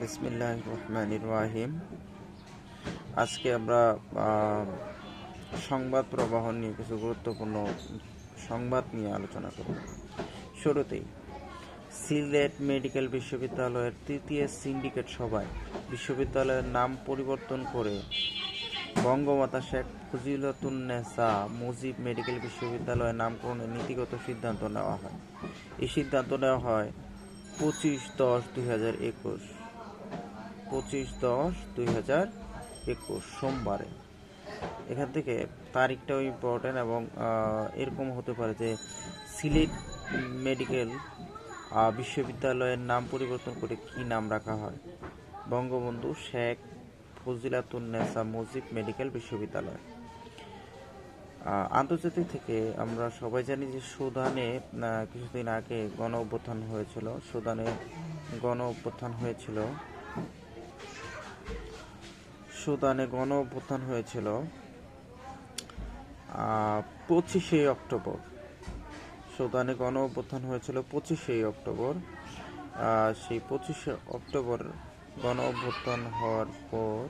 বিসমিল্লাহির রহমানির রহিম। আজকে আমরা সংবাদ প্রবাহ নিয়ে কিছু গুরুত্বপূর্ণ সংবাদ নিয়ে আলোচনা করব। শুরুতেই সিলেট মেডিকেল বিশ্ববিদ্যালয়ের তৃতীয় সিন্ডিকেট সভায় বিশ্ববিদ্যালয়ের নাম পরিবর্তন করে বঙ্গমাতা শেখ ফজিলাতুন্নেসা মুজিব মেডিকেল বিশ্ববিদ্যালয়ের নামকরণের নীতিগত সিদ্ধান্ত নেওয়া হয়। এই সিদ্ধান্ত নেওয়া হয় 25/10/2021 25/10/2021 সোমবারে। এখান থেকে তারিখটাও ইম্পর্টেন্ট এবং এরকম হতে পারে যে সিলেট মেডিকেল বিশ্ববিদ্যালয়ের নাম পরিবর্তন করে কি নাম রাখা হয়? বঙ্গবন্ধু শেখ ফজিলাতুন্নেসা মুজিব মেডিকেল বিশ্ববিদ্যালয়। আন্তর্জাতিক থেকে আমরা সবাই জানি যে সুদানে কিছুদিন আগে গণ অভ্যুত্থান হয়েছিল। সুদানে গণ অভ্যুত্থান হয়েছিল 25শে অক্টোবর। সুদানে গণ অভ্যুত্থান হয়েছিল 25শে অক্টোবর। সেই 25শে অক্টোবর গণ অভ্যুত্থান হওয়ার পর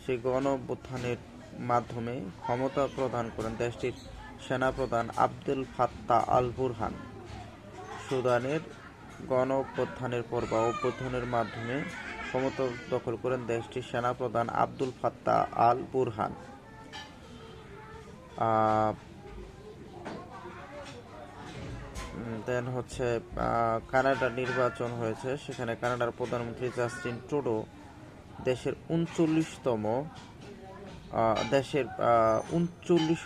সেই গণ অভ্যুত্থানের মাধ্যমে ক্ষমতা প্রদান করেন দেশটির সেনাপ্রধান আবদুল ফাত্তাহ আল বুরহান। সুদানের গণ অভ্যুত্থানের পর বা অভ্যুত্থানের মাধ্যমে ক্ষমতা দখল করেন দেশটির সেনাপ্রধান আবদুল ফাত্তাহ আল বুরহান। দেন হচ্ছে কানাডার নির্বাচন হয়েছে। সেখানে কানাডার প্রধানমন্ত্রী জাস্টিন ট্রুডো দেশের 39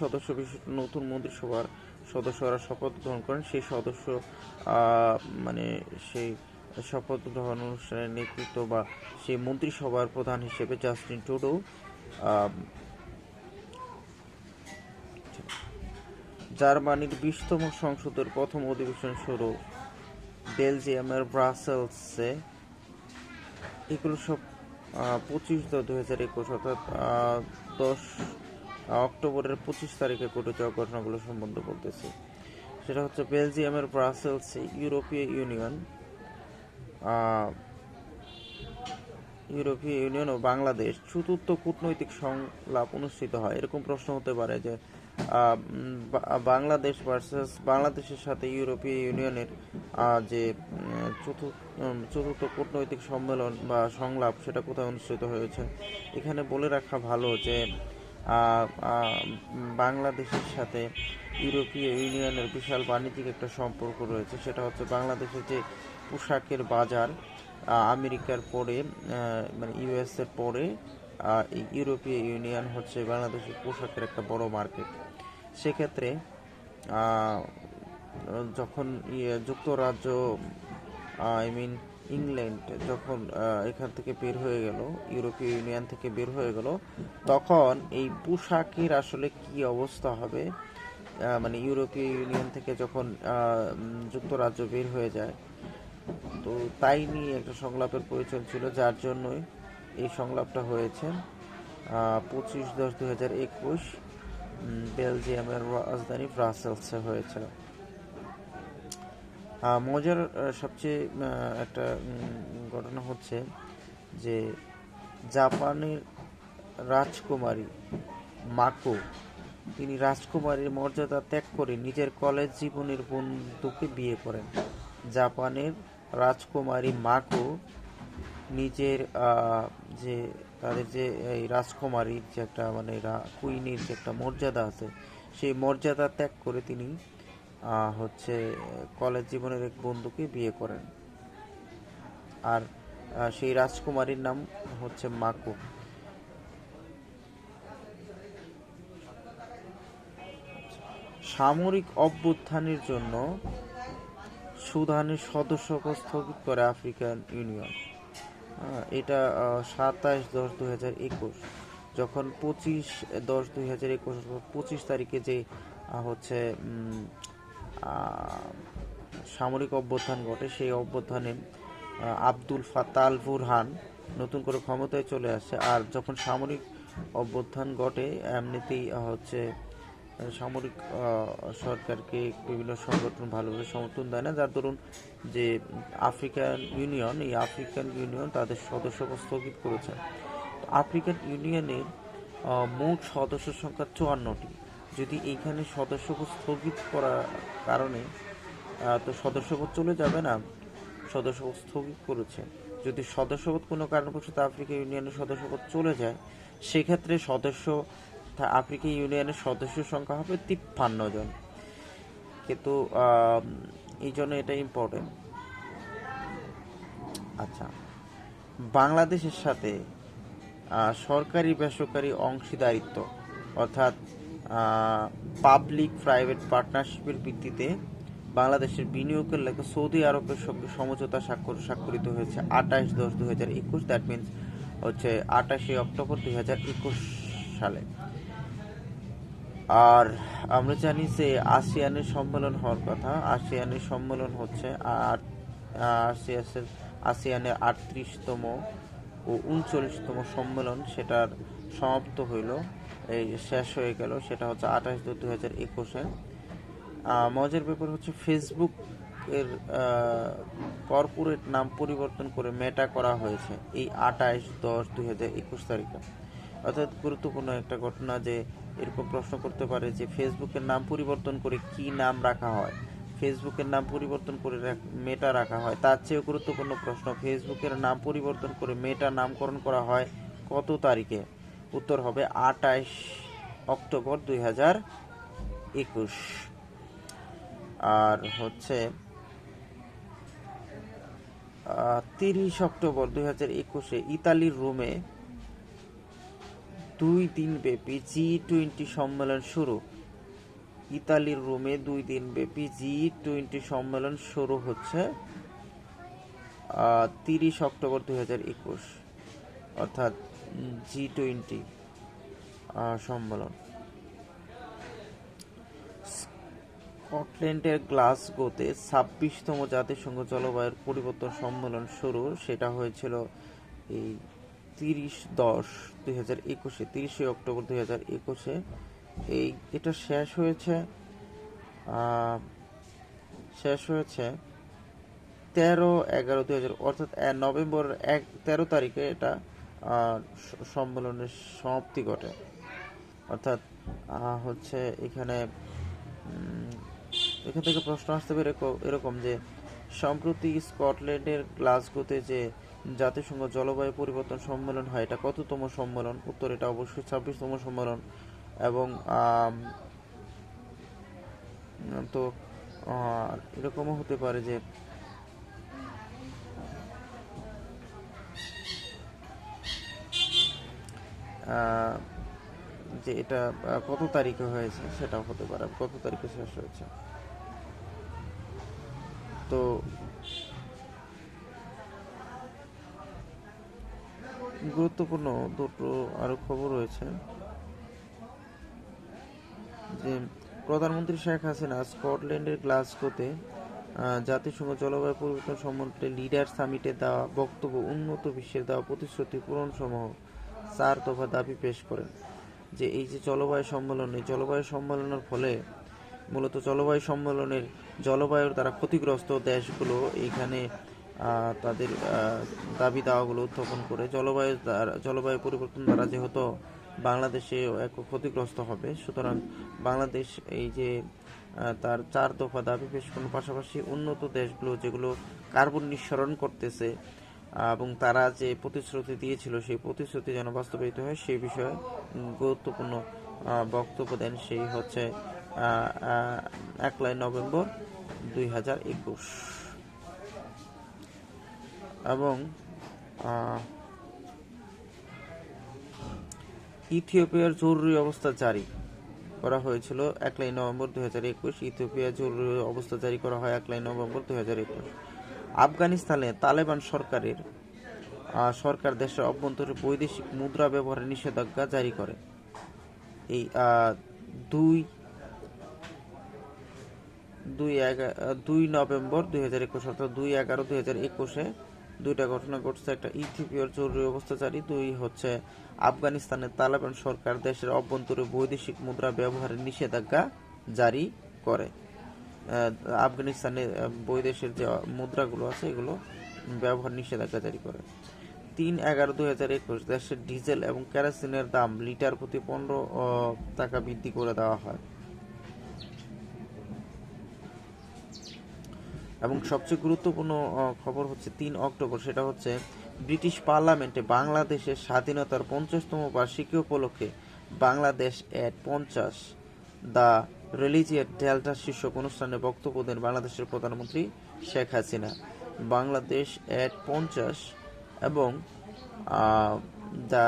সদস্য বিশিষ্ট নতুন মন্ত্রিসভার সদস্যরা শপথ গ্রহণ করেন। সেই সেই শপথ গ্রহণ অনুষ্ঠানের নেতৃত্ব বা সেই মন্ত্রিসভার প্রধান হিসেবে জাস্টিন ট্রুডো। জার্মানির 20তম সংসদের প্রথম অধিবেশন শুরু বেলজিয়ামের ব্রাসেলসে। এগুলো সব 25/10/2021 অর্থাৎ 10 অক্টোবরের 25 তারিখে ঘটে যাওয়া ঘটনাগুলো সম্বন্ধে বলতেছি। সেটা হচ্ছে বেলজিয়ামের ব্রাসেলসে ইউরোপীয় ইউনিয়ন ও বাংলাদেশ চতুর্থ কূটনৈতিক সংলাপ অনুষ্ঠিত হয়। এরকম প্রশ্ন হতে পারে যে বাংলাদেশ ভার্সাস বাংলাদেশের সাথে ইউরোপীয় ইউনিয়নের যে চতুর্থ কূটনৈতিক সম্মেলন বা সংলাপ সেটা কোথায় অনুষ্ঠিত হয়েছে। এখানে বলে রাখা ভালো যে বাংলাদেশের সাথে ইউরোপীয় ইউনিয়নের বিশাল বাণিজ্যিক একটা সম্পর্ক রয়েছে। সেটা হচ্ছে বাংলাদেশের যে পোশাকের বাজার আমেরিকার পরে ইউএস এর পরে ইউরোপীয় ইউনিয়ন হচ্ছে বাংলাদেশের পোশাকের একটা বড় মার্কেট। সেক্ষেত্রে যখন যুক্তরাজ্য ইংল্যান্ড যখন এখান থেকে বের হয়ে গেল, ইউরোপীয় ইউনিয়ন থেকে বের হয়ে গেল, তখন এই পোশাকের আসলে কি অবস্থা হবে, ইউরোপীয় ইউনিয়ন থেকে যখন যুক্তরাজ্য বের হয়ে যায়, তো তাই নিয়ে একটা সংলাপের প্রয়োজন ছিল, যার জন্যই এই সংলাপটা হয়েছে 25/10/2021 বেলজিয়ামের রাজধানী ব্রাসেলসে হয়েছিল। মজার সবচেয়ে একটা ঘটনা হচ্ছে যে জাপানের রাজকুমারী মাকো, তিনি রাজকুমারীর মর্যাদা ত্যাগ করে নিজের কলেজ জীবনের বন্ধুকে বিয়ে করেন। জাপানের রাজকুমারী মাকো নিজের তাদের যে এই রাজকুমারীর যে একটা কুইনের যে একটা মর্যাদা আছে, সেই মর্যাদা ত্যাগ করে তিনি হচ্ছে কলেজ জীবনের এক বন্ধুকে বিয়ে করেন। আর সেই রাজকুমারীর নাম হচ্ছে মাকো। সামরিক অভ্যুত্থানের জন্য সুদানের সদস্যপদ স্থগিত করে আফ্রিকান ইউনিয়ন। এটা 27/10/2021 যখন 25/10/2021 25 তারিখে যে হচ্ছে সামরিক অভ্যুত্থান ঘটে, সেই অভ্যুত্থানে আবদুল ফাত্তাহ আল বুরহান নতুন করে ক্ষমতায় চলে আসে। আর যখন সামরিক অভ্যুত্থান ঘটে, এমনিতেই হচ্ছে সামরিক সরকারকে বিভিন্ন সংগঠন ভালোভাবে সমর্থন দেয় না, যার দরুন যে আফ্রিকান ইউনিয়ন, এই আফ্রিকান ইউনিয়ন তাদের সদস্যপদ স্থগিত করেছে। আফ্রিকান ইউনিয়নের মোট সদস্য সংখ্যা 54টি। যদি এইখানে সদস্যপদ স্থগিত করার কারণে তো সদস্যপদ চলে যাবে না, সদস্যপদ স্থগিত করেছে। যদি সদস্যপদ কোনো কারণবশত আফ্রিকা ইউনিয়নের সদস্যপদ চলে যায়, সেক্ষেত্রে আফ্রিকা ইউনিয়নের সদস্য সংখ্যা হবে 53 জন। কিন্তু এই জন্য এটা ইম্পর্টেন্ট। আচ্ছা, বাংলাদেশের সাথে সরকারি বেসরকারি অংশীদারিত্ব অর্থাৎ পাবলিক প্রাইভেট পার্টনারশিপের ভিত্তিতে বাংলাদেশের বিনিয়োগের লেখা সৌদি আরবের সঙ্গে সমঝোতা স্বাক্ষরিত হয়েছে 28/10/2021। দ্যাট মিনস হচ্ছে 28 অক্টোবর 2021 সালে। আর আমরা জানি যে আসিয়ানের সম্মেলন হওয়ার কথা। আসিয়ানের সম্মেলন হচ্ছে আসিয়ানের 38তম ও 39তম সম্মেলন, সেটার সমাপ্ত হইল, এই শেষ হয়ে গেল। সেটা হচ্ছে 28/10/2021-এ। মজার ব্যাপার হচ্ছে ফেসবুক এর কর্পোরেট নাম পরিবর্তন করে মেটা করা হয়েছে এই 28/10/2021 তারিখে। অর্থাৎ গুরুত্বপূর্ণ একটা ঘটনা, যে এরকম প্রশ্ন করতে পারে যে ফেসবুকের নাম পরিবর্তন করে কি নাম রাখা হয়, ফেসবুকের নাম পরিবর্তন করে মেটা রাখা হয়। তার চেয়ে গুরুত্বপূর্ণ প্রশ্ন, ফেসবুকের নাম পরিবর্তন করে মেটা নামকরণ করা হয় কত তারিখে? উত্তর হবে 28 অক্টোবর 2021। আর হচ্ছে 30 অক্টোবর 2021-এ ইতালির রোমে 2 দিন ব্যাপী G20 সম্মেলন শুরু। ইতালির রোমে 2 দিন ব্যাপী G20 সম্মেলন শুরু হচ্ছে 30 অক্টোবর 2021, অর্থাৎ G20 সম্মেলন। স্কটল্যান্ডের গ্লাসগোতে 26তম জাতিসংঘ জলবায়ুর পরিবর্তন সম্মেলন শুরু। সেটা হয়েছিল এই 30/10/2021, 30 অক্টোবর 2021-এ। এটা শেষ হয়েছে 13/11/2000, অর্থাৎ নভেম্বর 13 তারিখে এটা সম্মেলনের সমাপ্তি ঘটে। অর্থাৎ হচ্ছে এখান থেকে প্রশ্ন আসতে পারে এরকম যে সম্প্রতি স্কটল্যান্ডের গ্লাসগোতে যে জাতিসংঘ জলবায়ু পরিবর্তন সম্মেলন হয়, এটা কততম সম্মেলন? উত্তর, এটা অবশ্যই 26তম সম্মেলন। এবং তো এরকমও হতে পারে যে এটা কত তারিখে হয়েছে, সেটাও হতে পারে, কত তারিখে শেষ হয়েছে। তো গুরুত্বপূর্ণ দুটো আরো খবর রয়েছে, যে প্রধানমন্ত্রী শেখ হাসিনা স্কটল্যান্ডের গ্লাসগোতে জাতিসংঘ জলবায়ু পরিবর্তন সম্মেলনে লিডার সামিটে দেওয়া বক্তব্য উন্নত বিশ্বের দেওয়া প্রতিশ্রুতি পূরণ সহ 4 দফা দাবি পেশ করেন। যে এই যে জলবায়ু সম্মেলনের ফলে মূলত জলবায়ুর দ্বারা ক্ষতিগ্রস্ত দেশগুলো এইখানে তাদের দাবি দাওয়াগুলো উত্থাপন করে। জলবায়ু পরিবর্তন দ্বারা যেহেতু বাংলাদেশে এক ক্ষতিগ্রস্ত হবে, সুতরাং বাংলাদেশ এই যে তার 4 দফা দাবি পেশ করার পাশাপাশি উন্নত দেশগুলো যেগুলো কার্বন নিঃসরণ করতেছে এবং তারা যে প্রতিশ্রুতি দিয়েছিল, সেই প্রতিশ্রুতি যেন বাস্তবায়িত হয় সেই বিষয়ে গুরুত্বপূর্ণ বক্তব্য দেন। সেই হচ্ছে 1 নভেম্বর 2021। এবং ইথিওপিয়ার জরুরি অবস্থা জারি করা হয়েছিল 1 নভেম্বর 2021। ইথিওপিয়ার জরুরি অবস্থা জারি করা হয় 1 নভেম্বর 2021। আফগানিস্তানে তালেবান সরকার দেশের অভ্যন্তরে বৈদেশিক মুদ্রা ব্যবহারের নিষেধাজ্ঞা জারি করে। এই 2 নভেম্বর 2021, অর্থাৎ 2/11/2021-এ দুইটা ঘটনা ঘটছে, একটা ইথিওপিয়ার জরুরি অবস্থা জারি, দুই হচ্ছে আফগানিস্তানের তালেবান সরকার দেশের অভ্যন্তরে বৈদেশিক মুদ্রা ব্যবহারের নিষেধাজ্ঞা জারি করে। আফগানিস্তানে বৈদেশিক যে মুদ্রাগুলো আছে এগুলো ব্যবহার নিষেধাজ্ঞা জারি করে। 3/11/2021 দেশের ডিজেল এবং কেরোসিনের দাম লিটার প্রতি 15 টাকা বৃদ্ধি করে দেওয়া হয়। এবং সবচেয়ে গুরুত্বপূর্ণ খবর হচ্ছে 3 অক্টোবর, সেটা হচ্ছে ব্রিটিশ পার্লামেন্টে বাংলাদেশের স্বাধীনতার 50তম বার্ষিকী উপলক্ষে বাংলাদেশ এট 50 দ্য রিলিজিয়াস ডেল্টা শীর্ষক অনুষ্ঠানে বক্তব্য দেন বাংলাদেশের প্রধানমন্ত্রী শেখ হাসিনা। বাংলাদেশ এট 50 এবং দ্য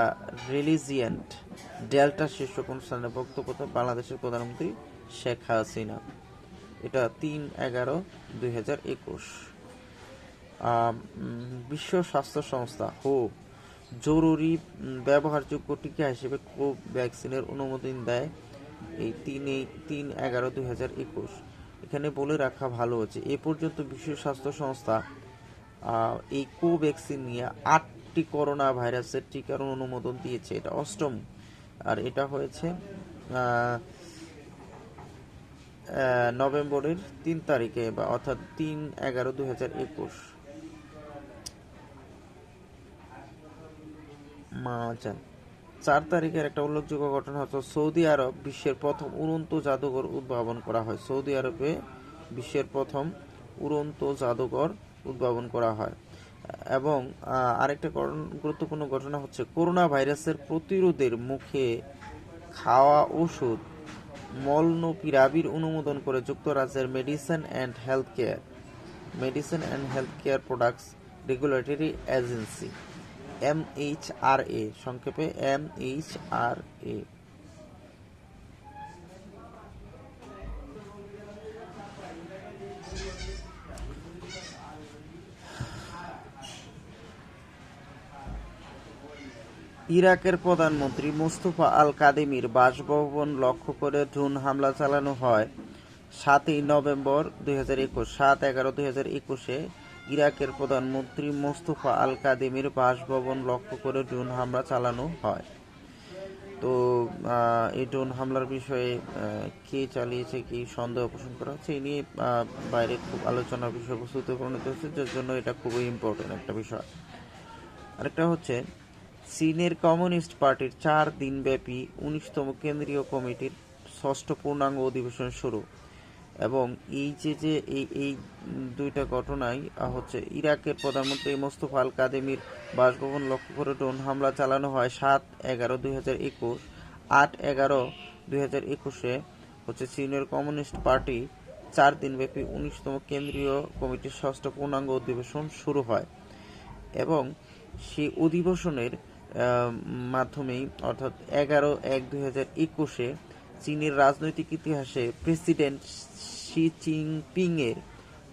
রিলিজিয়েন্ট ডেল্টা শীর্ষক অনুষ্ঠানে বক্তব্য দেন বাংলাদেশের প্রধানমন্ত্রী শেখ হাসিনা। এটা 3/11/2021। বিশ্ব স্বাস্থ্য সংস্থা জরুরি ব্যবহারযোগ্য টিকা হিসেবে কোভ্যাক্সিনের অনুমোদন দেয় এই 3/11/2021। এখানে বলে রাখা ভালো হচ্ছে এ পর্যন্ত বিশ্ব স্বাস্থ্য সংস্থা এই কোভ্যাক্সিন নিয়ে 8টি করোনা ভাইরাসের টিকার অনুমোদন দিয়েছে। এটা 8ম, আর এটা হয়েছে নভেম্বরের 3 তারিখে, বা অর্থাৎ 3/11/2021। আচ্ছা, 4 তারিখের একটা উল্লেখযোগ্য ঘটনা হচ্ছে সৌদি আরব বিশ্বের প্রথম উড়ন্ত জাদুঘর উদ্ভাবন করা হয়। সৌদি আরবে বিশ্বের প্রথম উড়ন্ত জাদুঘর উদ্ভাবন করা হয়। এবং আরেকটা গুরুত্বপূর্ণ ঘটনা হচ্ছে করোনা ভাইরাসের প্রতিরোধের মুখে খাওয়া ওষুধ মলনুপিরাভির অনুমোদন করে যুক্তরাজ্যের medicine and health care products regulatory agency, MHRA, সংক্ষেপে MHRA। ইরাকের প্রধানমন্ত্রী মোস্তফা আল কাদেমির বাসভবন লক্ষ্য করে ড্রোন হামলা চালানো হয় 7 নভেম্বর 2021। 7/11/2021 ইরাকের প্রধানমন্ত্রী মোস্তফা আল কাদেমির বাসভবন লক্ষ্য করে ড্রোন হামলা চালানো হয়। তো এই ড্রোন হামলার বিষয়ে কে চালিয়েছে, কি সন্দেহ পোষণ করা হচ্ছে, এই নিয়ে বাইরে খুব আলোচনার বিষয়বস্তুতে পরিণত হচ্ছে, যার জন্য এটা খুবই ইম্পর্টেন্ট একটা বিষয়। আরেকটা হচ্ছে চীনের কমিউনিস্ট পার্টির 4 দিনব্যাপী 19তম কেন্দ্রীয় কমিটির 6ষ্ঠ পূর্ণাঙ্গ অধিবেশন শুরু। এবং এই দুইটা ঘটনাই হচ্ছে ইরাকের প্রধানমন্ত্রী মোস্তফা আল কাদেমির বাসভবন লক্ষ্য করে ড্রোন হামলা চালানো হয় 7/11/2021। 8/11/2021 হচ্ছে চীনের কমিউনিস্ট পার্টি 4 দিনব্যাপী 19তম কেন্দ্রীয় কমিটির 6ষ্ঠ পূর্ণাঙ্গ অধিবেশন শুরু হয়। এবং সেই অধিবেশনের মাধ্যমেই অর্থাৎ 11/1/2021 চীনের রাজনৈতিক ইতিহাসে প্রেসিডেন্ট শি জিনপিং এর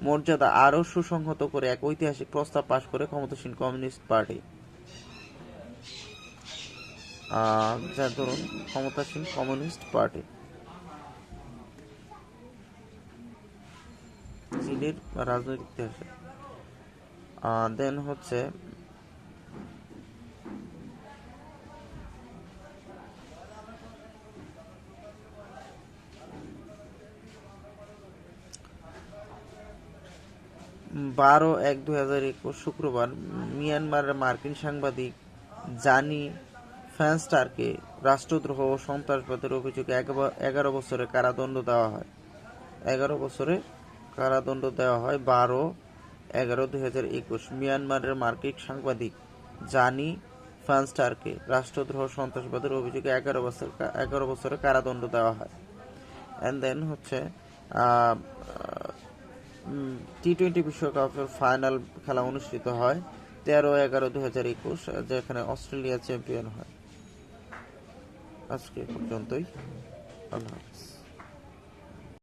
মর্যাদা আরও সুসংহত করে এক ঐতিহাসিক প্রস্তাব পাশ করে ক্ষমতাসীন কমিউনিস্ট পার্টি, যার ধরুন ক্ষমতাসীন কমিউনিস্ট পার্টি চীনের রাজনৈতিক ইতিহাসে। দেন হচ্ছে 12/1/2021 শুক্রবার মিয়ানমারের মার্কিন সাংবাদিক জানি ফ্যানস্টারকে রাষ্ট্রদ্রোহ ও সন্ত্রাসবাদের অভিযোগে 11 বছরের কারাদণ্ড দেওয়া হয়। 11 বছরের কারাদণ্ড দেওয়া হয় 12/11/2021 মিয়ানমারের মার্কিন সাংবাদিক জানি ফ্যানস্টারকে রাষ্ট্রদ্রোহ সন্ত্রাসবাদের অভিযোগে 11 বছরের কারাদণ্ড দেওয়া হয়। অ্যান্ড দেন হচ্ছে T20 বিশ্বকাপের ফাইনাল খেলা অনুষ্ঠিত হয় 13/11/2021, যেখানে অস্ট্রেলিয়া চ্যাম্পিয়ন হয়। আজকে পর্যন্তই, আল্লাহ হাফেজ।